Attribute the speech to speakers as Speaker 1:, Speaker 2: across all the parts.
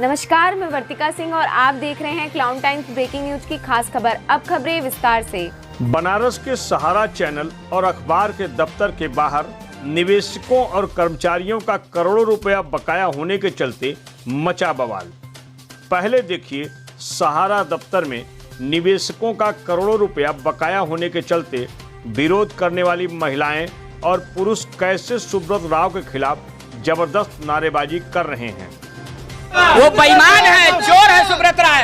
Speaker 1: नमस्कार, मैं वर्तिका सिंह और आप देख रहे हैं क्लाउन टाइम्स ब्रेकिंग न्यूज की खास खबर। अब खबरें विस्तार से।
Speaker 2: बनारस के सहारा चैनल और अखबार के दफ्तर के बाहर निवेशकों और कर्मचारियों का करोड़ों रुपया बकाया होने के चलते मचा बवाल। पहले देखिए सहारा दफ्तर में निवेशकों का करोड़ों रुपया बकाया होने के चलते विरोध करने वाली महिलाएं और पुरुष कैसे सुब्रत राव के खिलाफ जबरदस्त नारेबाजी कर रहे हैं।
Speaker 3: वो बेईमान है, चोर है सुब्रत राय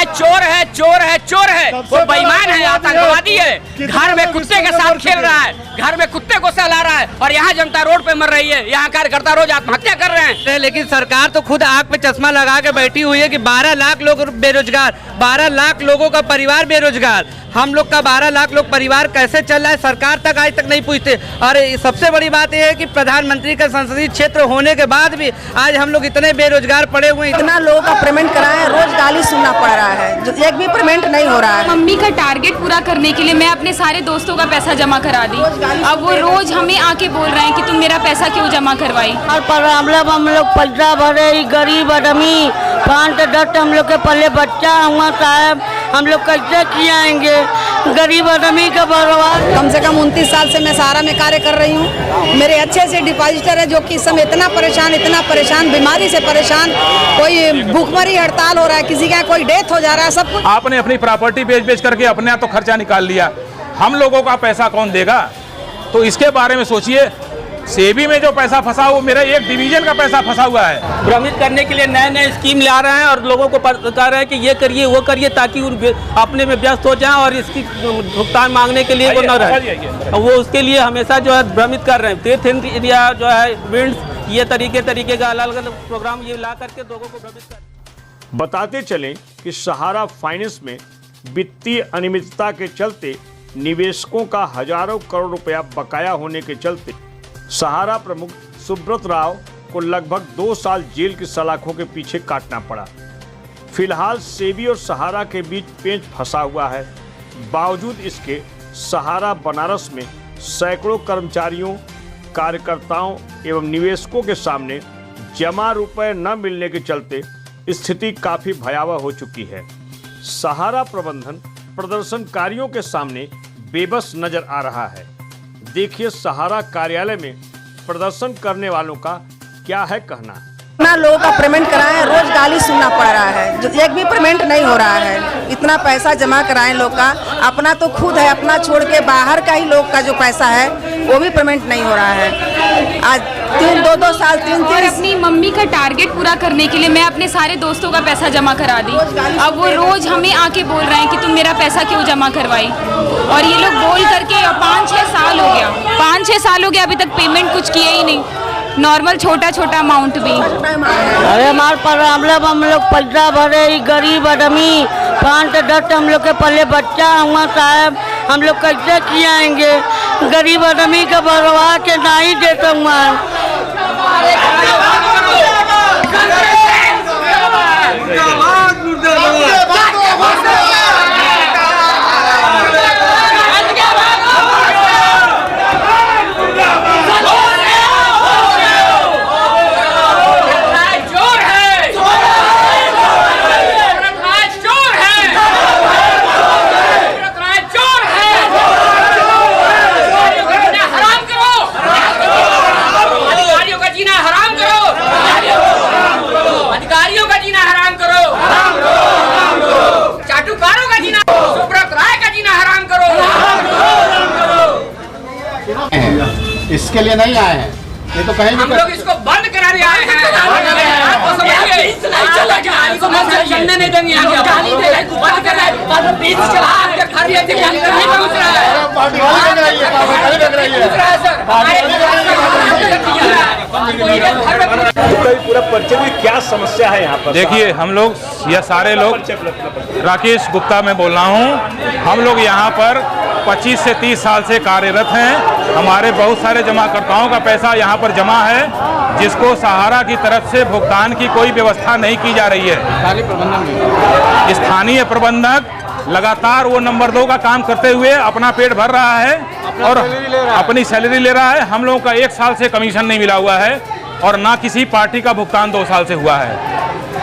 Speaker 3: चोर है, चोर है, चोर है। वो बेईमान है, आतंकवादी है। घर में कुत्ते के साथ खेल रहा है, घर में कुत्ते को सहला रहा है और यहाँ जनता रोड पे मर रही है। यहाँ कार्यकर्ता रोज आत्महत्या कर रहे हैं।
Speaker 4: लेकिन सरकार तो खुद आंख पे चश्मा लगा के बैठी हुई है कि 12 लाख लोग बेरोजगार, 12 लाख लोगों का परिवार बेरोजगार। हम लोग का 12 लाख लोग परिवार कैसे चल रहा है सरकार तक आज तक नहीं पूछते। और सबसे बड़ी बात यह है कि प्रधानमंत्री का संसदीय क्षेत्र होने के बाद भी आज हम लोग इतने बेरोजगार पड़े हुए हैं।
Speaker 5: इतना लोगों का पेमेंट कराए, रोज गाली सुनना पड़ रहा है, जो एक भी पेमेंट नहीं हो रहा है।
Speaker 6: मम्मी का टारगेट पूरा करने के लिए मैं अपने सारे दोस्तों का पैसा जमा करा दी। अब वो रोज हमें आके बोल रहे हैं कि तुम मेरा पैसा क्यों जमा करवाई।
Speaker 7: पर हम लोग पैसा भरे, गरीब आदमी 5-10 हम लोग के पल्ले बच्चा हुआ साहब, हम लोग कैसे कियाएंगे गरीब आदमी का बर्बाद।
Speaker 5: कम से कम 29 साल से मैं सहारा में कार्य कर रही हूँ। मेरे अच्छे से डिपॉजिटर है जो कि इस समय इतना परेशान, बीमारी से परेशान, कोई भूखमरी हड़ताल हो रहा है, किसी का कोई डेथ हो जा रहा है। सब कुछ
Speaker 8: आपने अपनी प्रॉपर्टी बेच करके अपने आप तो खर्चा निकाल लिया, हम लोगों का पैसा कौन देगा? तो इसके बारे में सोचिए। सेबी में जो पैसा फंसा वो मेरा एक डिवीजन का पैसा फंसा हुआ है।
Speaker 3: भ्रमित करने के लिए नए स्कीम ला रहे हैं और लोगों को कह रहे हैं कि ये करिए वो करिए ताकि अपने में व्यस्त हो जाएं और इसकी भुगतान मांगने के लिए वो न रहे। वो उसके लिए हमेशा जो है भ्रमित कर रहे हैं। तीर्थ इंडिया जो है विंड्स, ये तरीके का अलग अलग प्रोग्राम ये ला करके लोगों को भ्रमित कर।
Speaker 2: बताते चलें कि सहारा फाइनेंस में वित्तीय अनियमितता के चलते निवेशकों का हजारों करोड़ रुपया बकाया होने के चलते सहारा प्रमुख सुब्रत राव को लगभग 2 साल जेल की सलाखों के पीछे काटना पड़ा। फिलहाल सेबी और सहारा के बीच पेंच फंसा हुआ है। बावजूद इसके सहारा बनारस में सैकड़ों कर्मचारियों, कार्यकर्ताओं एवं निवेशकों के सामने जमा रुपए न मिलने के चलते स्थिति काफी भयावह हो चुकी है। सहारा प्रबंधन प्रदर्शनकारियों के सामने बेबस नजर आ रहा है। देखिए सहारा कार्यालय में प्रदर्शन करने वालों का क्या है कहना।
Speaker 5: इतना लोगों का पेमेंट कराए, रोज गाली सुनना पड़ रहा है, जो एक भी पेमेंट नहीं हो रहा है। इतना पैसा जमा कराए लोग का, अपना तो खुद है, अपना छोड़ के बाहर का ही लोग का जो पैसा है वो भी पेमेंट नहीं हो रहा है। आज 2 साल
Speaker 6: और अपनी मम्मी का टारगेट पूरा करने के लिए मैं अपने सारे दोस्तों का पैसा जमा करा दी। अब वो रोज हमें आके बोल रहे हैं कि तुम मेरा पैसा क्यों जमा करवाई। और ये लोग बोल करके 5-6 साल हो गया, 5-6 साल हो गया, अभी तक पेमेंट कुछ किया ही नहीं। नॉर्मल छोटा अमाउंट भी।
Speaker 7: अरे हमारे पर हम लोग पैसा भरे, गरीब आदमी 5-10 हम लोग के पल्ले बच्चा हुआ साहब, हम लोग कैसे कियाएंगे गरीब आदमी का बर्बाद के नहीं देता हुआ।
Speaker 9: इसके लिए नहीं आए हैं, ये तो कहीं
Speaker 3: हम लोग इसको बंद कराने आए हैं। चलने नहीं देंगे, बंद कर
Speaker 2: पूरा परिचय में क्या समस्या है यहाँ पर?
Speaker 8: देखिए हम लोग यह सारे लोग, राकेश गुप्ता मैं बोल रहा हूँ, हम लोग यहाँ पर 25 से 30 साल से कार्यरत हैं। हमारे बहुत सारे जमाकर्ताओं का पैसा यहाँ पर जमा है, जिसको सहारा की तरफ से भुगतान की कोई व्यवस्था नहीं की जा रही है। स्थानीय प्रबंधक लगातार वो नंबर 2 का काम करते हुए अपना पेट भर रहा है और अपनी सैलरी ले रहा है। हम लोगों का 1 साल से कमीशन नहीं मिला हुआ है। और ना किसी पार्टी का भुगतान 2 साल से हुआ है।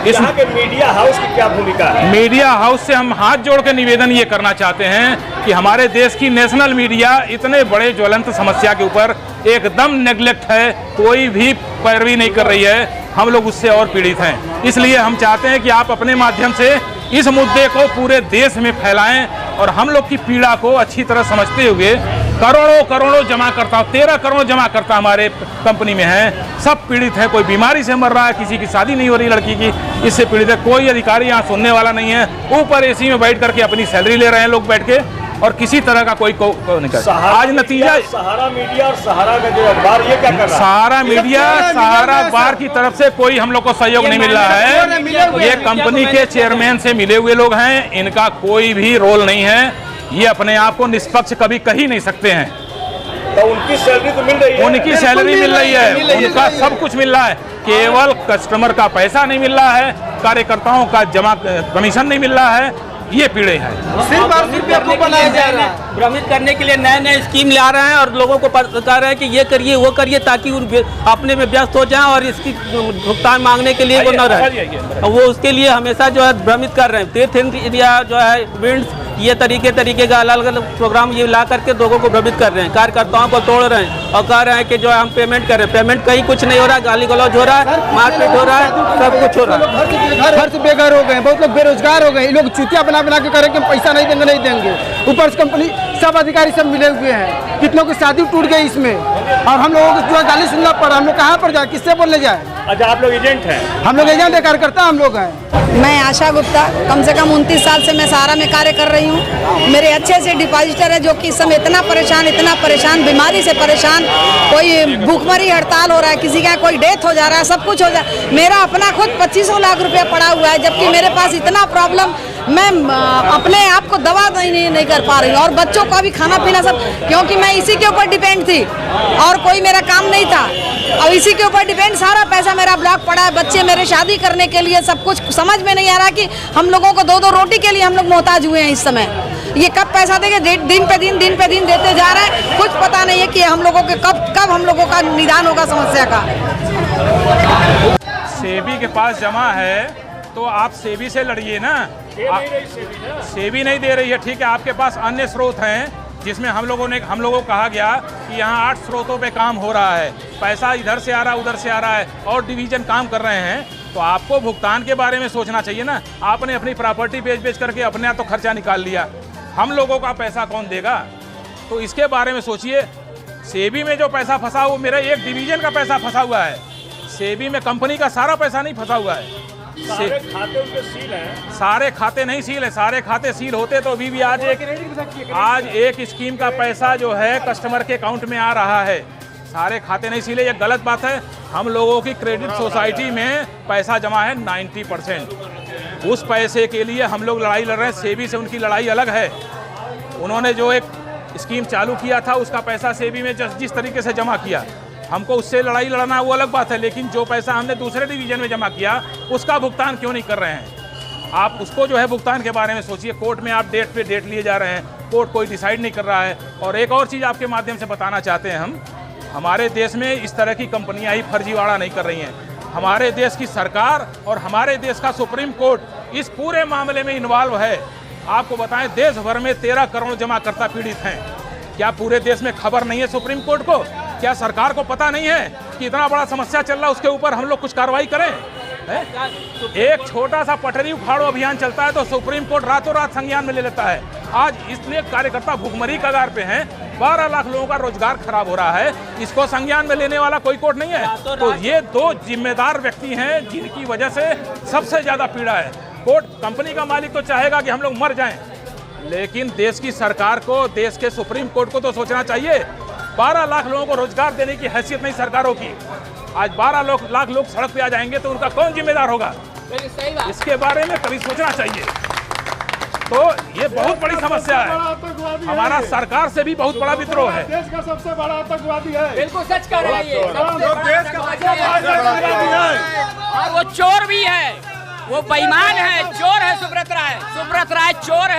Speaker 2: यहाँ के मीडिया हाउस की क्या भूमिका है?
Speaker 8: मीडिया हाउस से हम हाथ जोड़ के निवेदन ये करना चाहते हैं कि हमारे देश की नेशनल मीडिया इतने बड़े ज्वलंत समस्या के ऊपर एकदम नेग्लेक्ट है, कोई भी पैरवी नहीं कर रही है। हम लोग उससे और पीड़ित हैं। इसलिए हम चाहते हैं कि आप अपने माध्यम से इस मुद्दे को पूरे देश में फैलाएं और हम लोग की पीड़ा को अच्छी तरह समझते हुए करोड़ों जमाकर्ता, 13 करोड़ जमाकर्ता हमारे कंपनी में हैं, सब पीड़ित हैं। कोई बीमारी से मर रहा है, किसी की शादी नहीं हो रही लड़की की, इससे पीड़ित है। कोई अधिकारी यहाँ सुनने वाला नहीं है। ऊपर एसी में बैठ करके अपनी सैलरी ले रहे हैं लोग बैठ के, और किसी तरह का कोई नहीं कर। आज नतीजा
Speaker 2: सहारा मीडिया और सहारा का जो अखबार ये क्या कर रहा है?
Speaker 8: सहारा मीडिया, सहारा अखबार की तरफ से कोई हम लोग को सहयोग नहीं मिल रहा है। ये कंपनी के चेयरमैन से मिले हुए लोग हैं, इनका कोई भी रोल नहीं है। ये अपने आप को निष्पक्ष कभी कह ही नहीं सकते हैं।
Speaker 2: तो उनकी सैलरी तो मिल रही है?
Speaker 8: उनकी सैलरी मिल रही है, उनका सब कुछ मिल रहा है, केवल कस्टमर का पैसा नहीं मिल रहा है, कार्यकर्ताओं का जमा कमीशन नहीं मिल रहा है। ये पीड़े हैं।
Speaker 3: सिर्फ आपको बनाया जा रहा है, भ्रमित करने के लिए नए स्कीम ला रहे हैं और लोगों को कह रहे हैं कि ये करिए वो करिए ताकि अपने में व्यस्त हो जाएं और इसकी भुगतान मांगने के लिए वो न रहे। वो उसके लिए हमेशा जो है भ्रमित कर रहे हैं। तीर्थ इंडिया जो है विंड्स, ये तरीके का अलग अलग प्रोग्राम ये ला करके लोगों को भ्रमित कर रहे हैं, कार्यकर्ताओं को तोड़ रहे हैं और कह रहे हैं कि जो है हम पेमेंट कर रहे हैं। पेमेंट कहीं कुछ नहीं हो रहा है, गाली गलौज हो रहा है, मारपीट हो रहा है, सब कुछ हो रहा है।
Speaker 10: घर से बेघर हो गए, बहुत लोग बेरोजगार हो गए। ये लोग चुतिया बना के करें कि पैसा नहीं देंगे। ऊपर से कंपनी सब अधिकारी सब मिले हुए हैं, कितनों की शादी टूट गई इसमें, और हम लोगों को जो गाली सुनना पड़ा। हम लोग कहाँ पर जाए, किससे बोलने जाए?
Speaker 2: अच्छा, आप लोग एजेंट हैं?
Speaker 10: हम लोग एजेंट है, कार्यकर्ता हम लोग हैं।
Speaker 5: मैं आशा गुप्ता, कम से कम 29 साल से मैं सहारा में कार्य कर रही हूँ। मेरे अच्छे से डिपॉजिटर है जो कि इस समय इतना परेशान, बीमारी से परेशान, कोई भूखमरी हड़ताल हो रहा है, किसी का कोई डेथ हो जा रहा है, सब कुछ हो जा रहा है। मेरा अपना खुद 25 लाख रुपया पड़ा हुआ है, जबकि मेरे पास इतना प्रॉब्लम, मैं अपने आप को दवा नहीं कर पा रही हूँ और बच्चों का भी खाना पीना सब, क्योंकि मैं इसी के ऊपर डिपेंड थी और कोई मेरा काम नहीं था। अब इसी के ऊपर डिपेंड, सारा पैसा मेरा ब्लॉक पड़ा है। बच्चे मेरे शादी करने के लिए सब कुछ समझ में नहीं आ रहा कि हम लोगों को 2-2 रोटी के लिए हम लोग मोहताज हुए हैं इस समय। ये कब पैसा देंगे? दिन पे दिन देते जा रहे हैं। कुछ पता नहीं है कि हम लोगों के कब हम लोगों का निदान होगा समस्या का।
Speaker 8: सेबी के पास जमा है तो आप सेबी से लड़िए ना। सेबी नहीं दे रही है, ठीक है। आपके पास अन्य स्रोत हैं जिसमें हम लोगों को कहा गया कि यहाँ 8 स्रोतों पे काम हो रहा है, पैसा इधर से आ रहा है उधर से आ रहा है और डिवीजन काम कर रहे हैं। तो आपको भुगतान के बारे में सोचना चाहिए ना। आपने अपनी प्रॉपर्टी बेच करके अपने तो खर्चा निकाल लिया, हम लोगों का पैसा कौन देगा? तो इसके बारे में सोचिए। सेबी में जो पैसा फंसा वो मेरा एक डिवीजन का पैसा फंसा हुआ है। सेबी में कंपनी का सारा पैसा नहीं फंसा हुआ है।
Speaker 2: सारे खाते उनके सील हैं?
Speaker 8: सारे खाते नहीं सील है। सारे खाते सील होते तो अभी भी आज एक स्कीम का पैसा जो है कस्टमर के अकाउंट में आ रहा है। सारे खाते नहीं सीले, ये गलत बात है। हम लोगों की क्रेडिट सोसाइटी में पैसा जमा है 90%। उस पैसे के लिए हम लोग लड़ाई लड़ रहे हैं। सेबी से उनकी लड़ाई अलग है। उन्होंने जो एक स्कीम चालू किया था उसका पैसा सेबी में जिस तरीके से जमा किया, हमको उससे लड़ाई लड़ना वो अलग बात है। लेकिन जो पैसा हमने दूसरे डिवीजन में जमा किया उसका भुगतान क्यों नहीं कर रहे हैं? आप उसको जो है भुगतान के बारे में सोचिए। कोर्ट में आप डेट पे डेट लिए जा रहे हैं, कोर्ट कोई डिसाइड नहीं कर रहा है। और एक और चीज़ आपके माध्यम से बताना चाहते हैं हम, हमारे देश में इस तरह की कंपनियां ही फर्जीवाड़ा नहीं कर रही हैं। हमारे देश की सरकार और हमारे देश का सुप्रीम कोर्ट इस पूरे मामले में इन्वॉल्व है। आपको बताएं, देश भर में 13 करोड़ जमाकर्ता पीड़ित हैं। क्या पूरे देश में खबर नहीं है सुप्रीम कोर्ट को? क्या सरकार को पता नहीं है कि इतना बड़ा समस्या चल रहा है, उसके ऊपर हम लोग कुछ कार्रवाई करें? एक छोटा सा पटरी उखाड़ो अभियान चलता है तो सुप्रीम कोर्ट रातों रात संज्ञान में ले लेता है। आज इसलिए कार्यकर्ता भूखमरी कगार पे हैं, 12 लाख लोगों का रोजगार खराब हो रहा है, इसको संज्ञान में लेने वाला कोई कोर्ट नहीं है। तो ये 2 जिम्मेदार व्यक्ति हैं जिनकी वजह से सबसे ज्यादा पीड़ा है। कोर्ट, कंपनी का मालिक तो चाहेगा कि हम लोग मर जाएं, लेकिन देश की सरकार को, देश के सुप्रीम कोर्ट को तो सोचना चाहिए। 12 लाख लोगों को रोजगार देने की हैसियत नहीं सरकारों की। आज 12 लाख लोग सड़क पे आ जाएंगे तो उनका कौन जिम्मेदार होगा? इसके बारे में कभी सोचना चाहिए। तो ये बहुत बड़ी समस्या है। हमारा सरकार से भी बहुत बड़ा विद्रोह है।
Speaker 10: देश का सबसे बड़ा आतंकवादी है।
Speaker 3: बिल्कुल सच कह रहे हैं ये।
Speaker 10: देश का आतंकवादी है
Speaker 3: और वो चोर भी है, वो बेईमान है, चोर है। सुब्रत राय चोर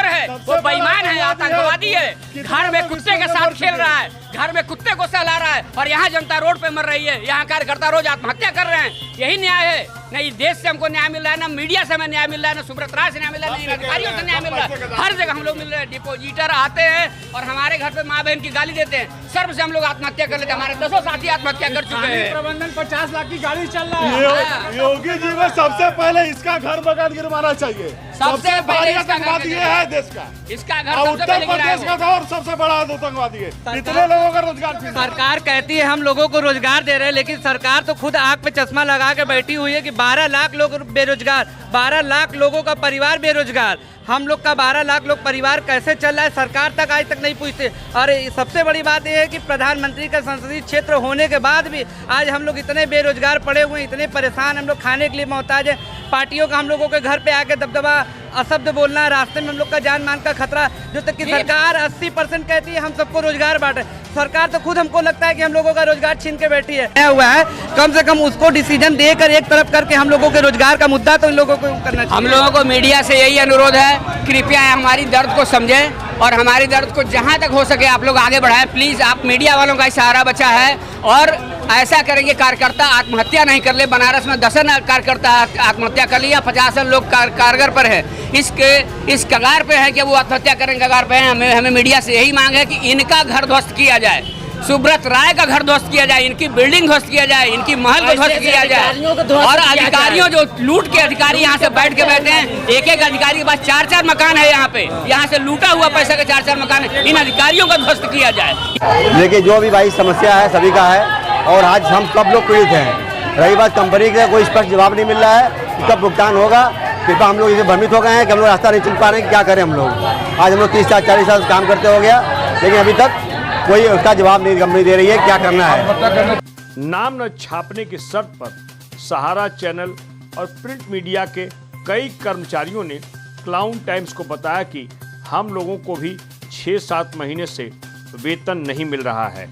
Speaker 3: है। वो बेईमान है, आतंकवादी है। घर में कुत्ते के साथ खेल रहा है,
Speaker 11: घर में कुत्ते को सहला रहा है और यहाँ जनता रोड पे मर रही है, यहाँ कार्यकर्ता रोज आत्महत्या कर रहे हैं। यही न्याय है? नहीं देश से हमको न्याय मिल रहा है, ना मीडिया से हमें न्याय मिल रहा है, ना सुब्रत राय से न्याय मिल रहा है, ना अधिकारियों से न्याय मिल रहा है। हर जगह हम लोग मिल रहे हैं। डिपोजिटर आते हैं और हमारे घर पे माँ बहन की गाली देते हैं। सर्व से हम लोग आत्महत्या कर लेते हैं। हमारे 10 साथी आत्महत्या कर चुके हैं।
Speaker 12: प्रबंधन 50 लाख की गाड़ी चल रहा है। योगी जी को सबसे पहले इसका घर मकान गिरवाना चाहिए। सबसे बड़ी आतंकवादी ये है देश का,
Speaker 11: इसका घर
Speaker 12: उत्तर प्रदेश का और सबसे बड़ा आतंकवादी है। इतने लोगों का रोजगार।
Speaker 4: सरकार कहती है हम लोगों को रोजगार दे रहे हैं, लेकिन सरकार तो खुद आंख पे चश्मा लगा के बैठी हुई है कि 12 लाख लोग बेरोजगार, 12 लाख लोगों का परिवार बेरोजगार। हम लोग का 12 लाख लोग परिवार कैसे चल रहा है सरकार तक आज तक नहीं पूछते। और सबसे बड़ी बात यह है कि प्रधानमंत्री का संसदीय क्षेत्र होने के बाद भी आज हम लोग इतने बेरोजगार पड़े हुए हैं, इतने परेशान, हम लोग खाने के लिए मोहताज है। पार्टियों का हम लोगों के घर पे आके दबदबा, अशब्द बोलना, रास्ते में हम लोग का जान मान का खतरा। जो तक कि सरकार 80% कहती है हम सबको रोजगार बांटे, सरकार तो खुद हमको लगता है कि हम लोगों का रोजगार छीन के बैठी है। हुआ है कम से कम उसको डिसीजन देकर एक तरफ करके हम लोगों के रोजगार का मुद्दा तो इन लोगों को करना चाहिए।
Speaker 11: हम लोगों को मीडिया से यही अनुरोध है, कृपया हमारी दर्द को समझें और हमारी दर्द को जहां तक हो सके आप लोग आगे बढ़ाएं। प्लीज, आप मीडिया वालों का सहारा बचा है और ऐसा करेंगे कार्यकर्ता आत्महत्या नहीं कर ले। बनारस में 10 कार्यकर्ता आत्महत्या कर लिया, 50 लोग कारगर पर है, इस कगार पे है कि वो आत्महत्या करेंगे, कगार पे है। हमें मीडिया से यही मांग है कि इनका घर ध्वस्त किया जाए, सुब्रत राय का घर ध्वस्त किया जाए, इनकी बिल्डिंग ध्वस्त किया जाए, इनकी महल को ध्वस्त किया जाए। और अधिकारियों जो लूट के अधिकारी यहाँ से बैठ के बैठे हैं, एक एक अधिकारी के पास 4-4 मकान है यहाँ पे, यहाँ से लूटा हुआ पैसा के 4-4 मकान है, इन अधिकारियों का ध्वस्त किया जाए।
Speaker 13: लेकिन जो भी भाई समस्या है सभी का है और आज हम सब लोग पीड़ित हैं। रही बात कंपनी का कोई स्पष्ट जवाब नहीं मिल रहा है, कब भुगतान होगा। कृपया हम लोग इसे भ्रमित हो गए हैं कि हम लोग रास्ता नहीं चुन पा रहे हैं, क्या करें हम लोग। आज हम लोग 30-40 साल काम करते हो गया, लेकिन अभी तक कोई उसका जवाब नहीं कंपनी दे रही है, क्या करना है।
Speaker 2: नाम न छापने की शर्त पर सहारा चैनल और प्रिंट मीडिया के कई कर्मचारियों ने क्लाउन टाइम्स को बताया कि हम लोगों को भी 6-7 महीने से वेतन नहीं मिल रहा है।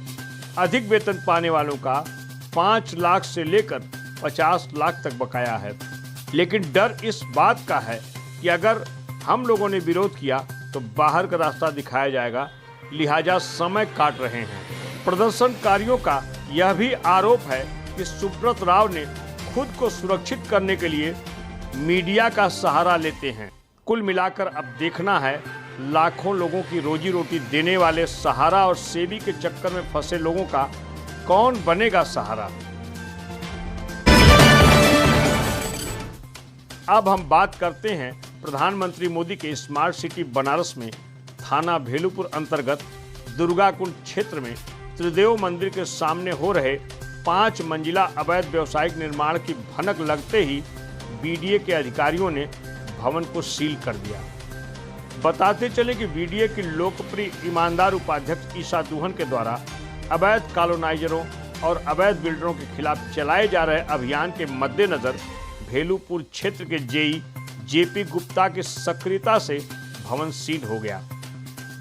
Speaker 2: अधिक वेतन पाने वालों का 5 लाख से लेकर 50 लाख तक बकाया है। लेकिन डर इस बात का है कि अगर हम लोगों ने विरोध किया तो बाहर का रास्ता दिखाया जाएगा, लिहाजा समय काट रहे हैं। प्रदर्शनकारियों का यह भी आरोप है कि सुब्रत राव ने खुद को सुरक्षित करने के लिए मीडिया का सहारा लेते हैं। कुल मिलाकर अब देखना है लाखों लोगों की रोजी रोटी देने वाले सहारा और सेबी के चक्कर में फंसे लोगों का कौन बनेगा सहारा। अब हम बात करते हैं प्रधानमंत्री मोदी के स्मार्ट सिटी बनारस में थाना भेलूपुर अंतर्गत दुर्गाकुंड क्षेत्र में त्रिदेव मंदिर के सामने हो रहे 5 मंजिला अवैध व्यावसायिक निर्माण की भनक लगते ही बीडीए के अधिकारियों ने भवन को सील कर दिया। बताते चले कि बीडीए की लोकप्रिय ईमानदार उपाध्यक्ष ईशा दुहन के द्वारा अवैध कॉलोनाइजरों और अवैध बिल्डरों के खिलाफ चलाए जा रहे अभियान के मद्देनजर भेलूपुर क्षेत्र के जेई जेपी गुप्ता की सक्रियता से भवन सील हो गया।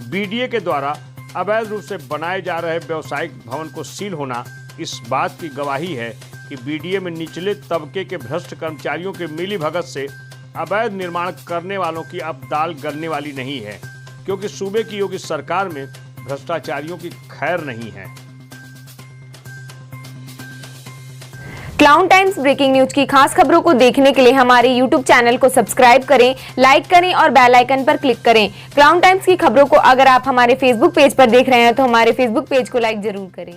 Speaker 2: बीडीए के द्वारा अवैध रूप से बनाए जा रहे व्यावसायिक भवन को सील होना इस बात की गवाही है कि बीडीए में निचले तबके के भ्रष्ट कर्मचारियों के मिलीभगत से अवैध निर्माण करने वालों की अब दाल गलने वाली नहीं है, क्योंकि सूबे की योगी सरकार में भ्रष्टाचारियों की खैर नहीं है।
Speaker 1: क्लाउन टाइम्स ब्रेकिंग न्यूज की खास खबरों को देखने के लिए हमारे YouTube चैनल को सब्सक्राइब करें, लाइक करें और बेल आइकन पर क्लिक करें। क्लाउन टाइम्स की खबरों को अगर आप हमारे Facebook पेज पर देख रहे हैं तो हमारे Facebook पेज को लाइक जरूर करें।